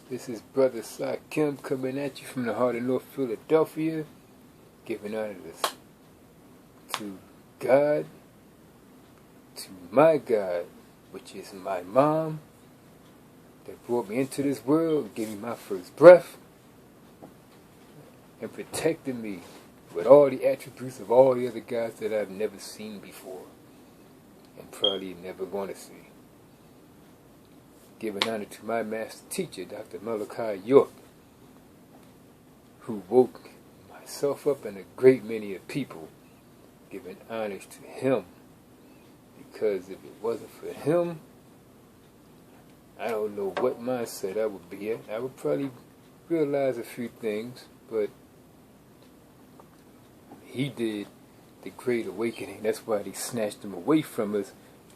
This is Brother SAKHAM coming at you from the heart of North Philadelphia, giving honor to God, to my God, which is my mom, that brought me into this world and gave me my first breath, and protected me with all the attributes of all the other guys that I've never seen before, and probably never going to see. Giving honor to my master teacher, Dr. Malachi York, who woke myself up and a great many of people, giving honors to him. Because if it wasn't for him, I don't know what mindset I would be at. I would probably realize a few things, but he did the great awakening. That's why they snatched him away from us,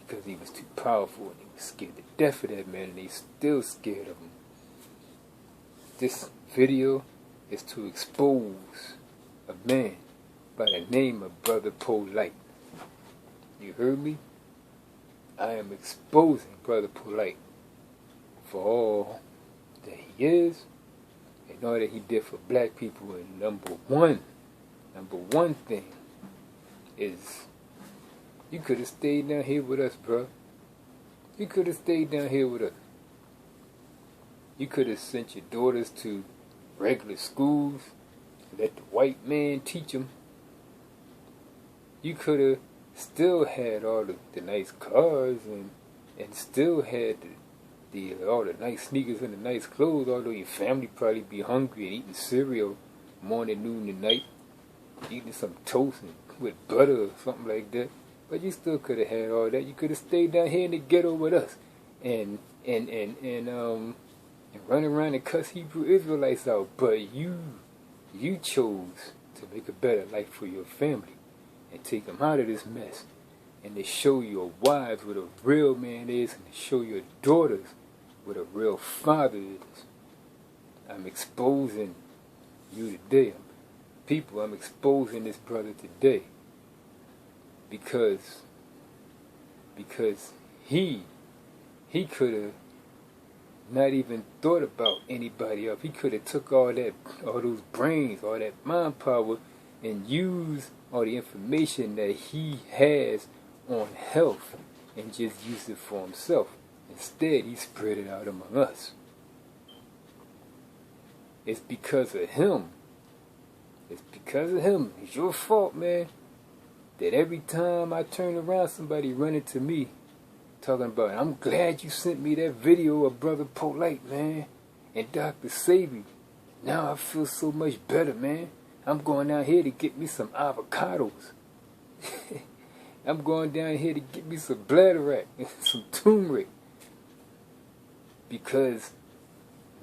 because he was too powerful and he was scared to death of that man, and they still scared of him. This video is to expose a man by the name of Brother Polight. You heard me? I am exposing Brother Polight for all that he is and all that he did for black people. And number one thing is, you could have stayed down here with us, bro. You could have stayed down here with us. You could have sent your daughters to regular schools, let the white man teach them. You could have still had all the nice cars and still had all the nice sneakers and the nice clothes, although your family probably be hungry and eating cereal morning, noon, and night, eating some toast and with butter or something like that. But you still could have had all that. You could have stayed down here in the ghetto with us and run around and cuss Hebrew Israelites out. But you chose to make a better life for your family and take them out of this mess, and to show your wives what a real man is, and to show your daughters what a real father is. I'm exposing you today. People, I'm exposing this brother today. Because he could have not even thought about anybody else. He could have took all those brains, all that mind power, and used all the information that he has on health and just used it for himself. Instead, he spread it out among us. It's because of him. It's because of him. It's your fault, man, that every time I turn around, somebody running to me talking about, I'm glad you sent me that video of Brother Polight, man, and Dr. Sabi. Now I feel so much better, man. I'm going down here to get me some avocados. I'm going down here to get me some bladderwrack and some turmeric. Because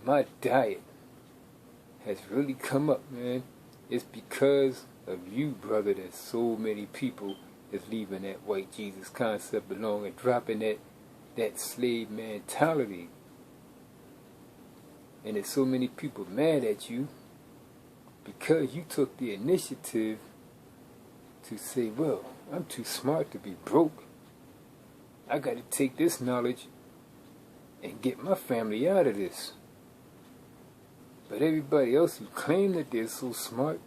my diet has really come up, man. It's because of you, brother, that so many people is leaving that white Jesus concept alone and dropping that slave mentality. And there's so many people mad at you because you took the initiative to say, well, I'm too smart to be broke. I got to take this knowledge and get my family out of this. But everybody else who claim that they're so smart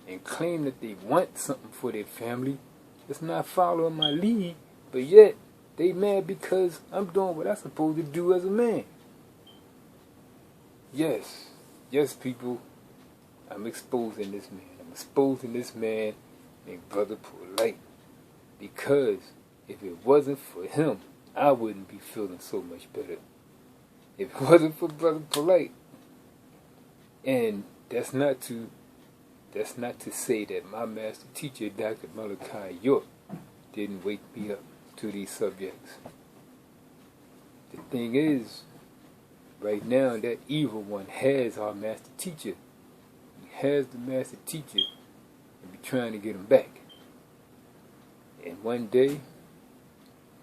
and claim that they want something for their family is not following my lead, but yet they mad because I'm doing what I'm supposed to do as a man. Yes, people, I'm exposing this man. I'm exposing this man named Brother Polight, because if it wasn't for him, I wouldn't be feeling so much better. If it wasn't for Brother Polight, and that's not to say that my master teacher, Dr. Malachi York, didn't wake me up to these subjects. The thing is, right now, that evil one has our master teacher. He has the master teacher, and we're trying to get him back. And one day,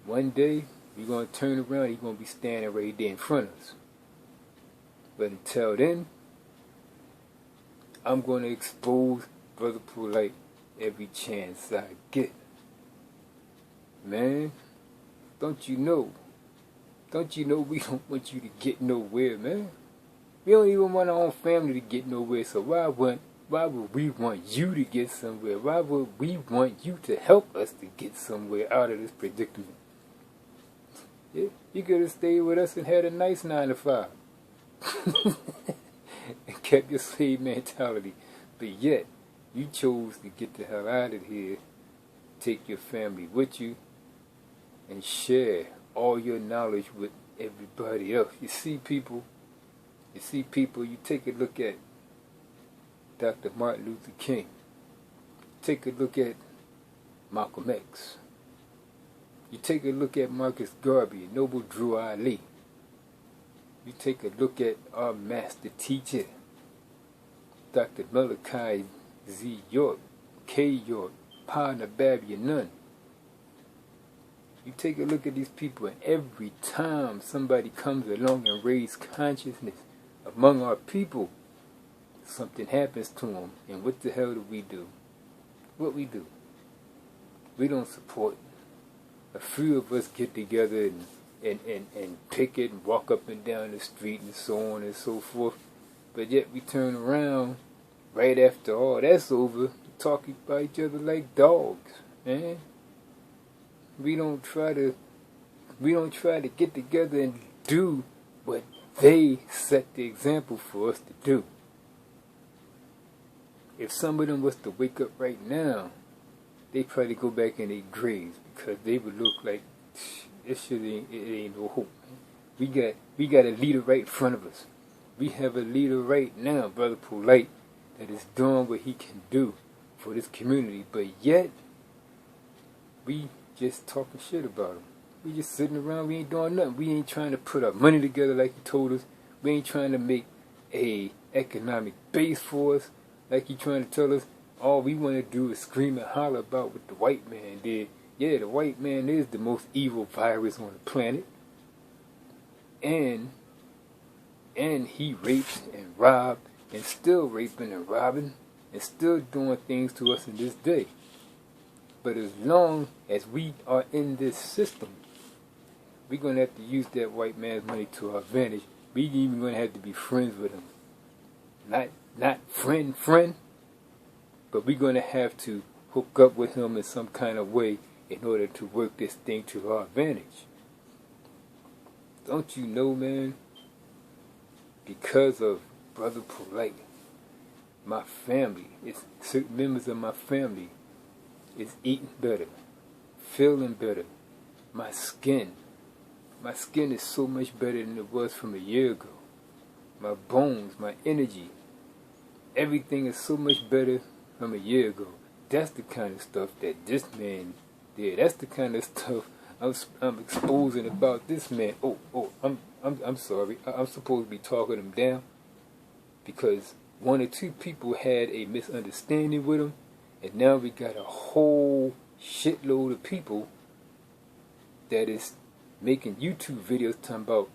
we're going to turn around, he's going to be standing right there in front of us. But until then, I'm going to expose Brother Polight every chance I get. Man, don't you know Don't you know we don't want you to get nowhere, man? We don't even want our own family to get nowhere, so why would we want you to get somewhere? Why would we want you to help us to get somewhere out of this predicament? Yeah, you could have stayed with us and had a nice 9 to 5. And kept your slave mentality. But yet, you chose to get the hell out of here, take your family with you, and share all your knowledge with everybody else. You take a look at Dr. Martin Luther King. Take a look at Malcolm X. You take a look at Marcus Garvey, Noble Drew Ali. You take a look at our master teacher, Dr. Malachi Z. York, K. York, Pa Nababi Nun. You take a look at these people, and every time somebody comes along and raises consciousness among our people, something happens to them. And what the hell do we do? What we do? We don't support. A few of us get together and picket and walk up and down the street and so on and so forth. But yet we turn around right after all that's over, talking about each other like dogs, man. We don't try to get together and do what they set the example for us to do. If some of them was to wake up right now, they probably go back in their graves, because they would look like this shit ain't no hope. We got a leader right in front of us. We have a leader right now, Brother Polight, that is doing what he can do for this community, but yet we just talking shit about him. We just sitting around, we ain't doing nothing. We ain't trying to put our money together like he told us. We ain't trying to make a economic base for us like he trying to tell us. All we want to do is scream and holler about what the white man did. Yeah, the white man is the most evil virus on the planet. And he rapes and robbed and still raping and robbing and still doing things to us in this day. But as long as we are in this system, we're going to have to use that white man's money to our advantage. We even going to have to be friends with him. Not friend, but we're going to have to hook up with him in some kind of way in order to work this thing to our advantage. Don't you know, man? Because of Brother Polight, my family, certain members of my family is eating better, feeling better. My skin is so much better than it was from a year ago. My bones, my energy, everything is so much better from a year ago. That's the kind of stuff that this man did. That's the kind of stuff I'm exposing about this man. I'm sorry. I'm supposed to be talking him down because one or two people had a misunderstanding with him, and now we got a whole shitload of people that is making YouTube videos talking about,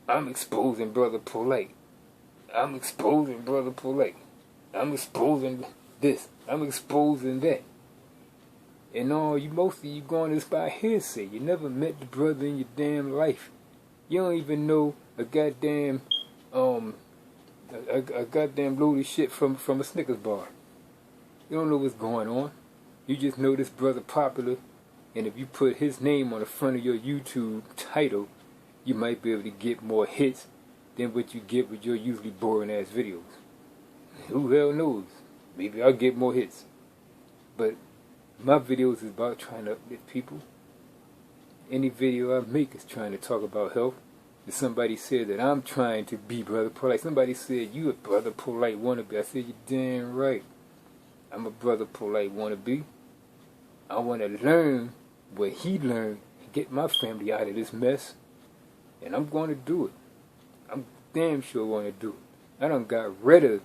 I'm exposing Brother Polight. I'm exposing Brother Polight. I'm exposing this. I'm exposing that. And most of you going this by hearsay. You never met the brother in your damn life. You don't even know a goddamn a goddamn load of shit from a Snickers bar. You don't know what's going on. You just know this brother popular, and if you put his name on the front of your YouTube title, you might be able to get more hits than what you get with your usually boring ass videos. Who the hell knows? Maybe I'll get more hits. But my videos is about trying to uplift people. Any video I make is trying to talk about health. If somebody said that I'm trying to be Brother Polight, somebody said you a Brother Polight wannabe, I said you're damn right. I'm a Brother Polight wannabe. I want to learn what he learned and get my family out of this mess. And I'm going to do it. I'm damn sure going to do it. I done got rid of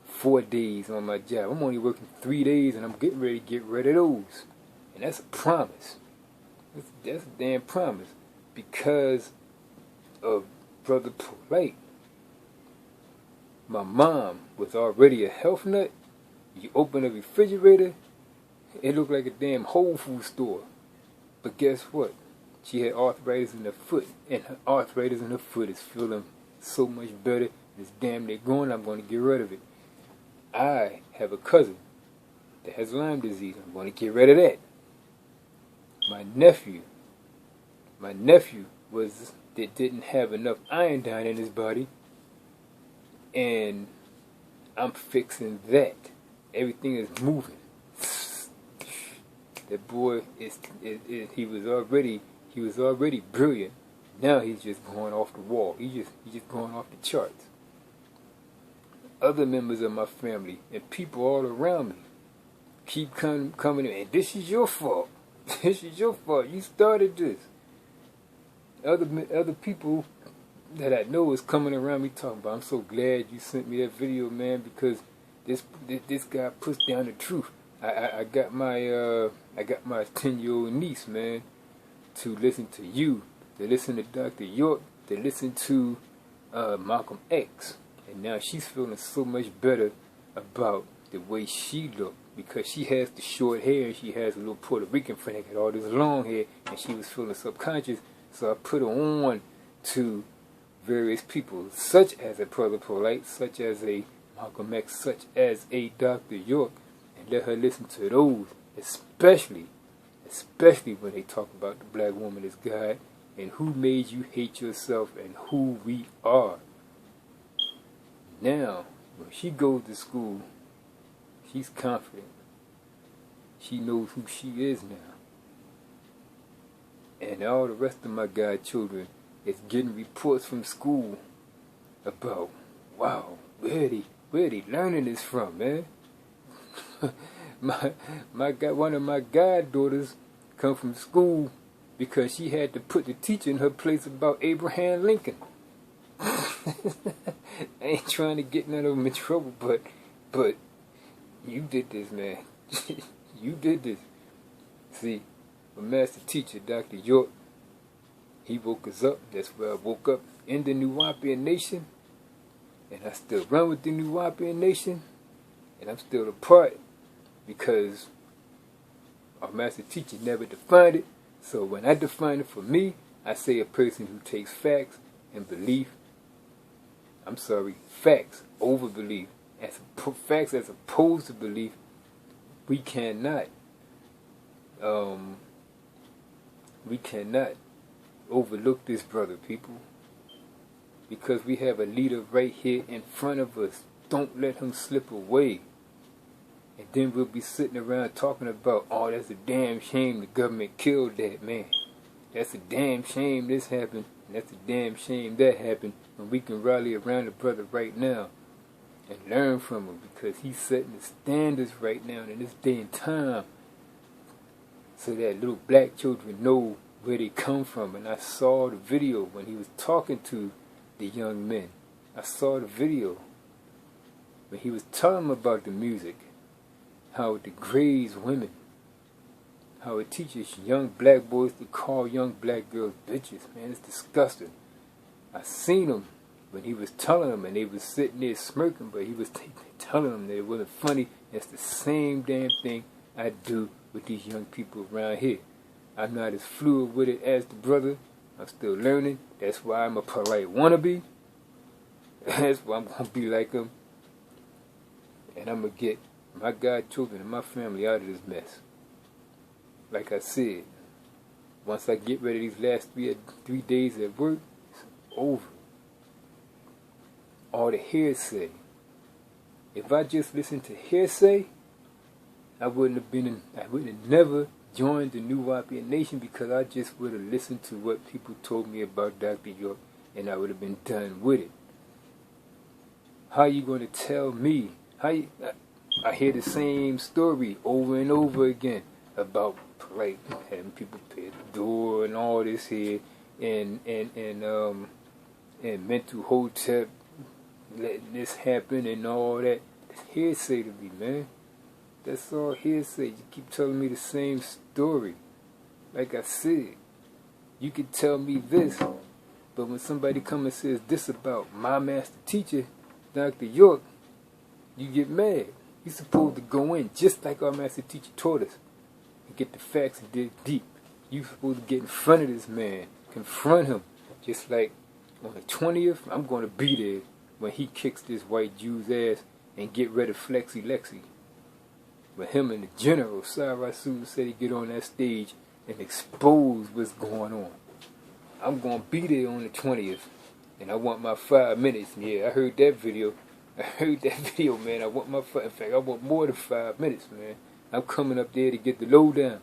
4 days on my job. I'm only working 3 days, and I'm getting ready to get rid of those. And that's a promise. That's a damn promise. Because of Brother Polight. My mom was already a health nut. You open a refrigerator, it looked like a damn Whole Food store. But guess what? She had arthritis in her foot, and her arthritis in her foot is feeling so much better. It's damn near gone. I'm going to get rid of it. I have a cousin that has Lyme disease. I'm going to get rid of that. My nephew that didn't have enough iodine in his body, and I'm fixing that. Everything is moving. That boy he was already brilliant. Now he's just going off the wall. He's just going off the charts. Other members of my family and people all around me keep coming in. And this is your fault. This is your fault. You started this. Other people that I know is coming around me talking about, I'm so glad you sent me that video, man, because this guy puts down the truth. I got my 10-year-old niece, man, to listen to you, to listen to Dr. York, to listen to Malcolm X, and now she's feeling so much better about the way she looked, because she has the short hair and she has a little Puerto Rican friend that got all this long hair, and she was feeling subconscious. So I put her on to various people, such as a Brother Polight, such as a Malcolm X, such as a Dr. York, and let her listen to those, especially when they talk about the black woman as God and who made you hate yourself and who we are. Now, when she goes to school, she's confident. She knows who she is now. And all the rest of my godchildren is getting reports from school about, wow, where they learning this from, man? One of my goddaughters come from school because she had to put the teacher in her place about Abraham Lincoln. I ain't trying to get none of them in trouble, but you did this, man. You did this. See, my master teacher, Dr. York, he woke us up. That's where I woke up in the Nuwapian Nation. And I still run with the Nuwapian Nation. And I'm still a part because our master teacher never defined it. So when I define it for me, I say a person who takes facts and belief. I'm sorry, facts over belief. Facts as opposed to belief. We cannot overlook this, brother, people, because we have a leader right here in front of us. Don't let him slip away. And then we'll be sitting around talking about, oh, that's a damn shame the government killed that man. That's a damn shame this happened, and that's a damn shame that happened. And we can rally around the brother right now and learn from him, because he's setting the standards right now in this day and time, so that little black children know where they come from. And I saw the video when he was talking to the young men. I saw the video when he was telling them about the music, how it degrades women, how it teaches young black boys to call young black girls bitches. Man, it's disgusting. I seen him when he was telling them, and they was sitting there smirking, but he was telling them that it wasn't funny. It's the same damn thing I do with these young people around here. I'm not as fluid with it as the brother. I'm still learning. That's why I'm a Polight wannabe. That's why I'm going to be like him. And I'm going to get my godchildren and my family out of this mess. Like I said, once I get rid of these last three days at work, it's over. All the hearsay. If I just listened to hearsay, I wouldn't have never joined the Nuwapian Nation, because I just would have listened to what people told me about Dr. York, and I would have been done with it. How you going to tell me? I hear the same story over and over again about, like, having people pay the door and all this here, and mental hotep, letting this happen and all that. It's hearsay to me, man. That's all hearsay. You keep telling me the same story. Like I said, you can tell me this, but when somebody comes and says this about my master teacher, Dr. York, you get mad. You're supposed to go in just like our master teacher taught us and get the facts and dig deep. You supposed to get in front of this man, confront him. Just like on the 20th, I'm going to be there when he kicks this white Jew's ass and get rid of Flexi Lexi. But him and the general, Sarasu, said he get on that stage and expose what's going on. I'm going to be there on the 20th, and I want my 5 minutes. Yeah, I heard that video. Man. I want my 5. In fact, I want more than 5 minutes, man. I'm coming up there to get the lowdown.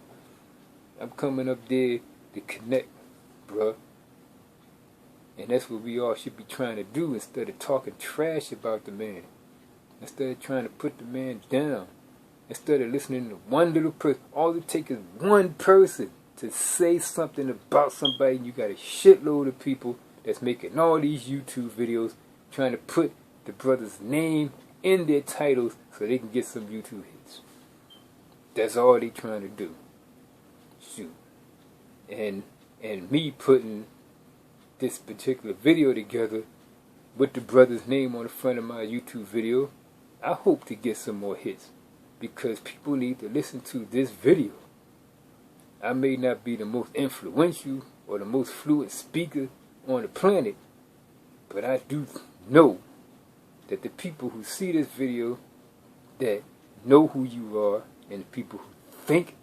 I'm coming up there to connect, bruh. And that's what we all should be trying to do instead of talking trash about the man. Instead of trying to put the man down. Instead of listening to one little person. All it takes is one person to say something about somebody. You got a shitload of people that's making all these YouTube videos trying to put the brother's name in their titles so they can get some YouTube hits. That's all they trying to do. Shoot. And me putting this particular video together with the brother's name on the front of my YouTube video, I hope to get some more hits because people need to listen to this video. I may not be the most influential or the most fluent speaker on the planet, but I do know that the people who see this video that know who you are and the people who think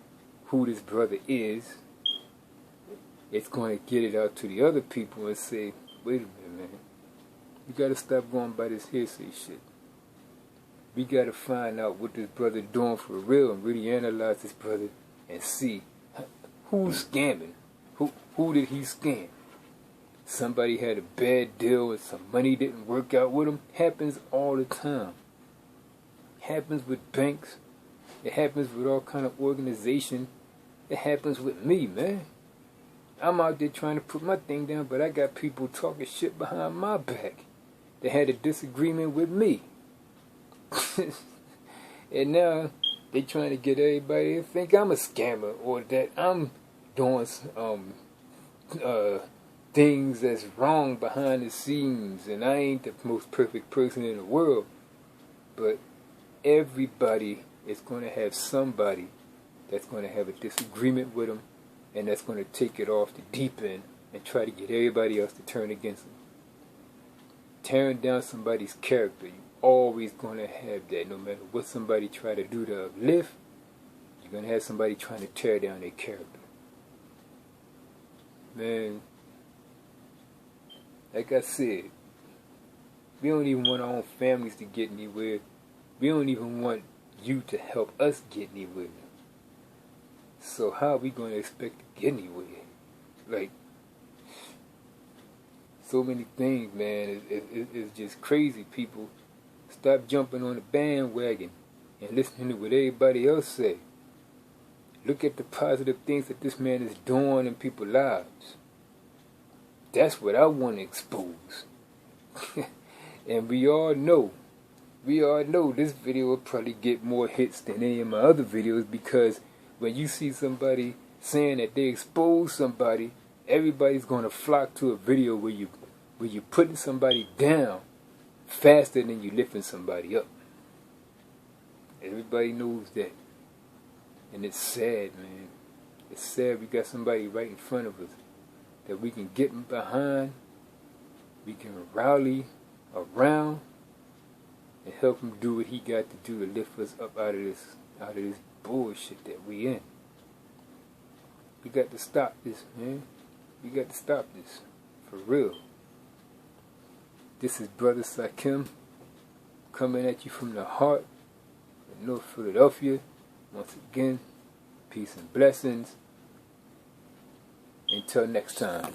who this brother is, it's going to get it out to the other people and say, wait a minute, man. You got to stop going by this hearsay shit. We got to find out what this brother doing for real and really analyze this brother and see who's scamming. Who did he scam? Somebody had a bad deal and some money didn't work out with him. Happens all the time. Happens with banks. It happens with all kind of organization. It happens with me, man. I'm out there trying to put my thing down, but I got people talking shit behind my back that had a disagreement with me. And now they trying to get everybody to think I'm a scammer or that I'm doing things that's wrong behind the scenes and I ain't the most perfect person in the world. But everybody is going to have somebody that's going to have a disagreement with them, and that's going to take it off the deep end and try to get everybody else to turn against them. Tearing down somebody's character, you always going to have that. No matter what somebody try to do to uplift, you're going to have somebody trying to tear down their character. Man, like I said, we don't even want our own families to get anywhere. We don't even want you to help us get anywhere. So how are we going to expect to get anywhere? Like, so many things, man. It's just crazy, people. Stop jumping on the bandwagon and listening to what everybody else say. Look at the positive things that this man is doing in people's lives. That's what I want to expose. And we all know this video will probably get more hits than any of my other videos, because when you see somebody saying that they expose somebody, everybody's going to flock to a video where you're putting somebody down faster than you lifting somebody up. Everybody knows that. And it's sad, man. It's sad we got somebody right in front of us that we can get behind, we can rally around, and help him do what he got to do to lift us up out of this bullshit that we in. We got to stop this, man. We got to stop this. For real. This is Brother SAKHAM coming at you from the heart of North Philadelphia. Once again, peace and blessings. Until next time.